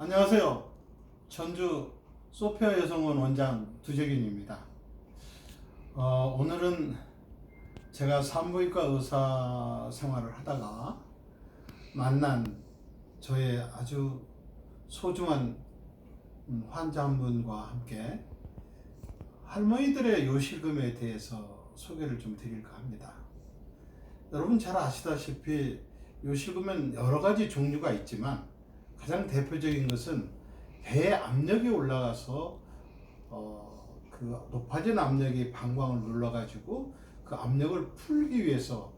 안녕하세요. 전주 소피아 여성원 원장 두재균입니다. 오늘은 제가 산부인과 의사 생활을 하다가 만난 저의 아주 소중한 환자 한 분과 함께 할머니들의 요실금에 대해서 소개를 좀 드릴까 합니다. 여러분 잘 아시다시피 요실금은 여러 가지 종류가 있지만 가장 대표적인 것은 배에 압력이 올라가서 그 높아진 압력이 방광을 눌러가지고 그 압력을 풀기 위해서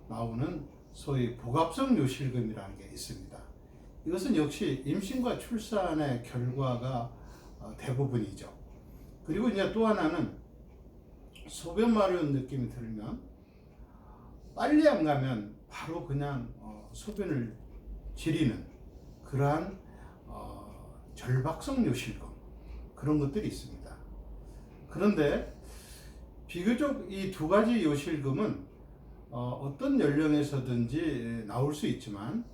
나오는 소위 복압성 요실금이라는 게 있습니다. 이것은 역시 임신과 출산의 결과가 대부분이죠. 그리고 이제 또 하나는 소변 마려운 느낌이 들면 빨리 안 가면 바로 그냥 소변을 지리는 그러한 절박성 요실금 그런 것들이 있습니다. 그런데 비교적 이 두 가지 요실금은 어떤 연령에서든지 나올 수 있지만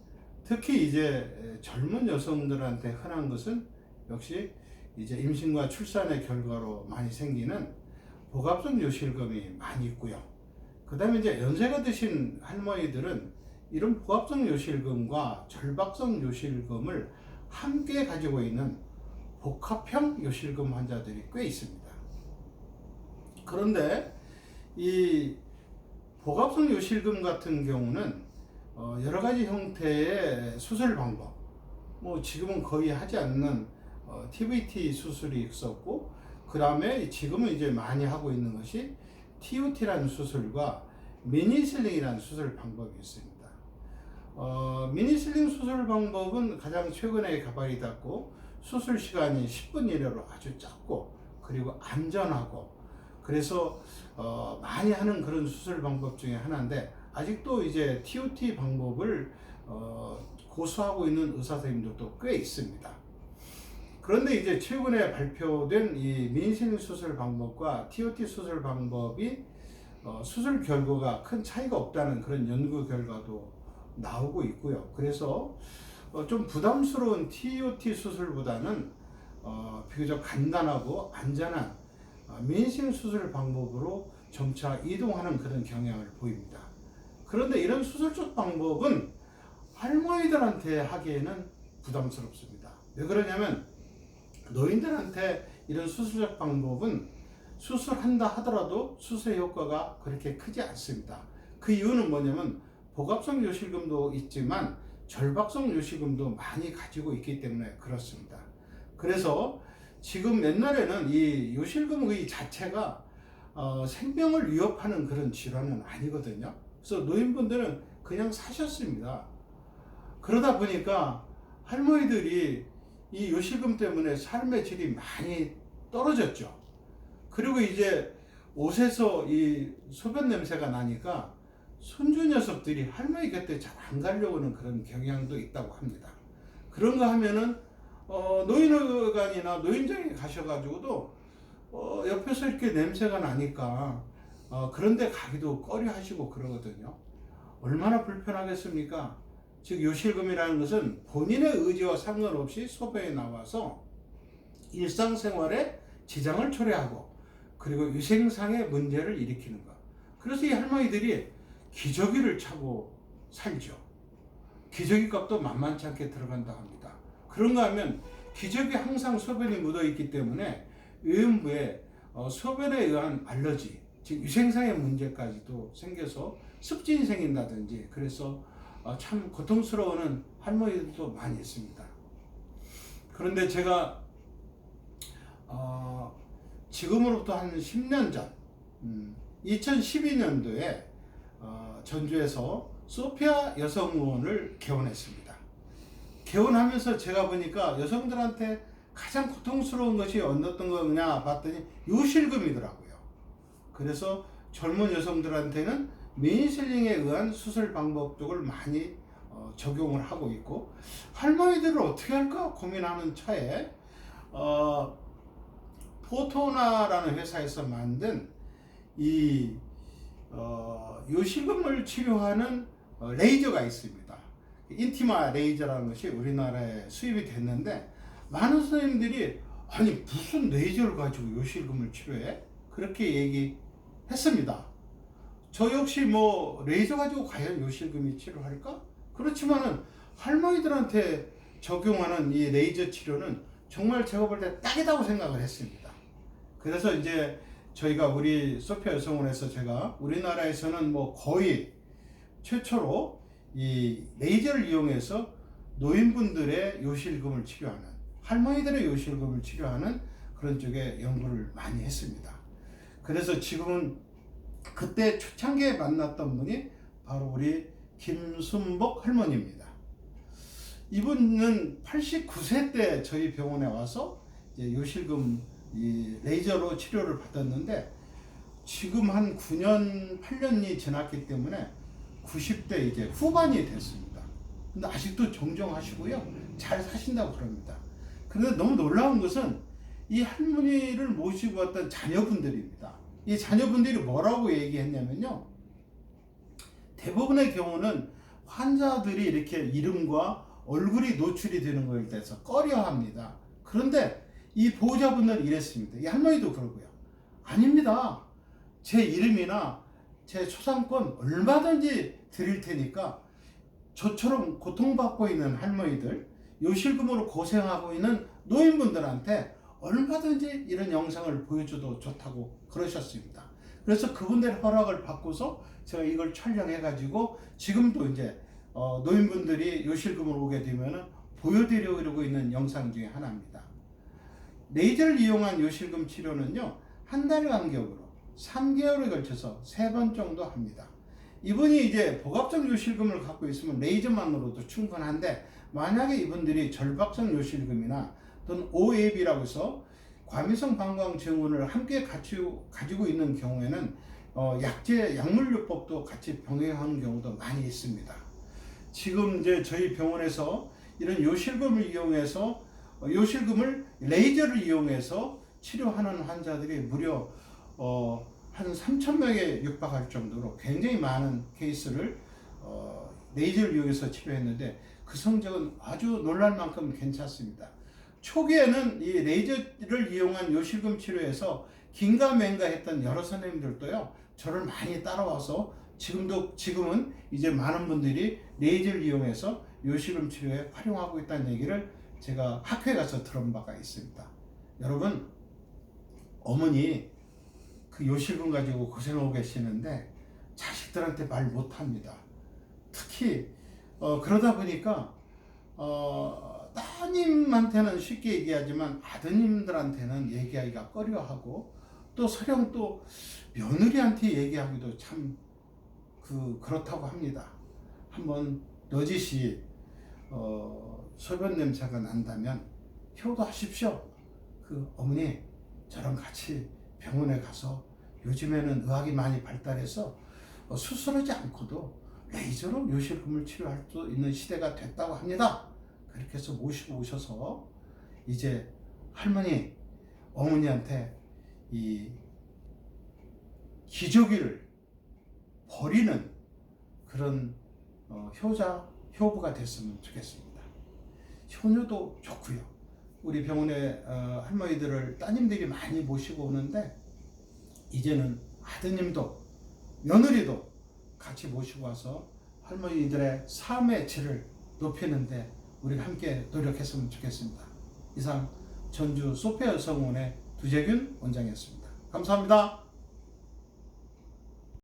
특히 이제 젊은 여성들한테 흔한 것은 역시 이제 임신과 출산의 결과로 많이 생기는 복압성 요실금이 많이 있고요. 그 다음에 이제 연세가 드신 할머니들은 이런 복압성 요실금과 절박성 요실금을 함께 가지고 있는 복합형 요실금 환자들이 꽤 있습니다. 그런데 이 복압성 요실금 같은 경우는 여러 가지 형태의 수술 방법, 뭐 지금은 거의 하지 않는 TVT 수술이 있었고, 그 다음에 지금은 이제 많이 하고 있는 것이 TUT라는 수술과 미니슬링이라는 수술 방법이 있습니다. 미니슬링 수술 방법은 가장 최근에 개발이 됐고 수술 시간이 10분 이내로 아주 짧고 그리고 안전하고 그래서 많이 하는 그런 수술 방법 중에 하나인데 아직도 이제 TUT 방법을 고수하고 있는 의사 선생님들도 꽤 있습니다. 그런데 이제 최근에 발표된 이 미니슬링 수술 방법과 TUT 수술 방법이 수술 결과가 큰 차이가 없다는 그런 연구 결과도 나오고 있고요. 그래서 좀 부담스러운 TUT 수술보다는 비교적 간단하고 안전한 미니슬링 수술 방법으로 점차 이동하는 그런 경향을 보입니다. 그런데 이런 수술적 방법은 할머니들한테 하기에는 부담스럽습니다. 왜 그러냐면 노인들한테 이런 수술적 방법은 수술한다 하더라도 수술 효과가 그렇게 크지 않습니다. 그 이유는 뭐냐면 복압성 요실금도 있지만 절박성 요실금도 많이 가지고 있기 때문에 그렇습니다. 그래서 지금 옛날에는 이 요실금의 자체가 생명을 위협하는 그런 질환은 아니거든요. 그래서 노인분들은 그냥 사셨습니다. 그러다 보니까 할머니들이 이 요실금 때문에 삶의 질이 많이 떨어졌죠. 그리고 이제 옷에서 이 소변 냄새가 나니까 손주 녀석들이 할머니 곁에 잘 안 가려고 하는 그런 경향도 있다고 합니다. 그런가 하면은 노인의관이나 노인정에 가셔가지고도 옆에서 이렇게 냄새가 나니까 그런데 가기도 꺼려 하시고 그러거든요. 얼마나 불편하겠습니까? 즉 요실금이라는 것은 본인의 의지와 상관없이 소변에 나와서 일상생활에 지장을 초래하고 그리고 위생상의 문제를 일으키는 것. 그래서 이 할머니들이 기저귀를 차고 살죠. 기저귀 값도 만만치 않게 들어간다 합니다. 그런가 하면 기저귀 항상 소변이 묻어 있기 때문에 외음부에 소변에 의한 알러지, 즉 위생상의 문제까지도 생겨서 습진이 생긴다든지 그래서 참 고통스러워하는 할머니들도 많이 있습니다. 그런데 제가 지금으로부터 한 10년 전 2012년도에 전주에서 소피아 여성의원을 개원했습니다. 개원하면서 제가 보니까 여성들한테 가장 고통스러운 것이 어떤 거냐 봤더니 요실금이더라고요. 그래서 젊은 여성들한테는 미니슬링에 의한 수술 방법 쪽을 많이 적용을 하고 있고 할머니들을 어떻게 할까 고민하는 차에 포토나라는 회사에서 만든 이 요실금을 치료하는 레이저가 있습니다. 인티마 레이저라는 것이 우리나라에 수입이 됐는데 많은 선생님들이 아니 무슨 레이저를 가지고 요실금을 치료해? 그렇게 얘기했습니다. 저 역시 뭐 레이저 가지고 과연 요실금이 치료할까? 그렇지만은 할머니들한테 적용하는 이 레이저 치료는 정말 제가 볼 때 딱이라고 생각을 했습니다. 그래서 이제 저희가 우리 소피아 여성원에서 제가 우리나라에서는 뭐 거의 최초로 이 레이저를 이용해서 노인분들의 요실금을 치료하는, 할머니들의 요실금을 치료하는 그런 쪽에 연구를 많이 했습니다. 그래서 지금은 그때 초창기에 만났던 분이 바로 우리 김순복 할머니입니다. 이분은 89세 때 저희 병원에 와서 이제 요실금 이 레이저로 치료를 받았는데 지금 한 9년, 8년이 지났기 때문에 90대 이제 후반이 됐습니다. 근데 아직도 정정하시고요. 잘 사신다고 그럽니다. 그런데 너무 놀라운 것은 이 할머니를 모시고 왔던 자녀분들입니다. 이 자녀분들이 뭐라고 얘기했냐면요. 대부분의 경우는 환자들이 이렇게 이름과 얼굴이 노출이 되는 것에 대해서 꺼려 합니다. 그런데 이 보호자분들은 이랬습니다. 이 할머니도 그러고요. 아닙니다. 제 이름이나 제 초상권 얼마든지 드릴 테니까 저처럼 고통받고 있는 할머니들, 요실금으로 고생하고 있는 노인분들한테 얼마든지 이런 영상을 보여줘도 좋다고 그러셨습니다. 그래서 그분들의 허락을 받고서 제가 이걸 촬영해가지고 지금도 이제 노인분들이 요실금으로 오게 되면 보여드리려고 있는 영상 중에 하나입니다. 레이저를 이용한 요실금 치료는요, 한 달 간격으로 3개월에 걸쳐서 3번 정도 합니다. 이분이 이제 복합적 요실금을 갖고 있으면 레이저만으로도 충분한데 만약에 이분들이 절박성 요실금이나 또는 OAB라고 해서 과민성 방광 증후군을 함께 가지고 있는 경우에는 약물요법도 같이 병행하는 경우도 많이 있습니다. 지금 이제 저희 병원에서 이런 요실금을 이용해서 요실금을 레이저를 이용해서 치료하는 환자들이 무려 한 3,000명에 육박할 정도로 굉장히 많은 케이스를 레이저를 이용해서 치료했는데 그 성적은 아주 놀랄 만큼 괜찮습니다. 초기에는 이 레이저를 이용한 요실금 치료에서 긴가민가했던 여러 선생님들도요 저를 많이 따라와서 지금은 이제 많은 분들이 레이저를 이용해서 요실금 치료에 활용하고 있다는 얘기를 제가 학회에 가서 들은 바가 있습니다. 여러분, 어머니 그 요실금 가지고 고생하고 계시는데 자식들한테 말 못합니다. 특히 그러다 보니까 따님한테는 쉽게 얘기하지만 아드님들한테는 얘기하기가 꺼려하고 또 설령 또 며느리한테 얘기하기도 참 그렇다고 합니다. 한번 너짓이 소변 냄새가 난다면 효도하십시오. 어머니 저랑 같이 병원에 가서 요즘에는 의학이 많이 발달해서 수술하지 않고도 레이저로 요실금을 치료할 수 있는 시대가 됐다고 합니다. 그렇게 해서 모시고 오셔서 이제 할머니, 어머니한테 이 기저귀를 버리는 그런 효부가 됐으면 좋겠습니다. 효녀도 좋고요. 우리 병원에 할머니들을 따님들이 많이 모시고 오는데 이제는 아드님도 며느리도 같이 모시고 와서 할머니들의 삶의 질을 높이는데 우리가 함께 노력했으면 좋겠습니다. 이상 전주 소피아 여성원의 두재균 원장이었습니다. 감사합니다.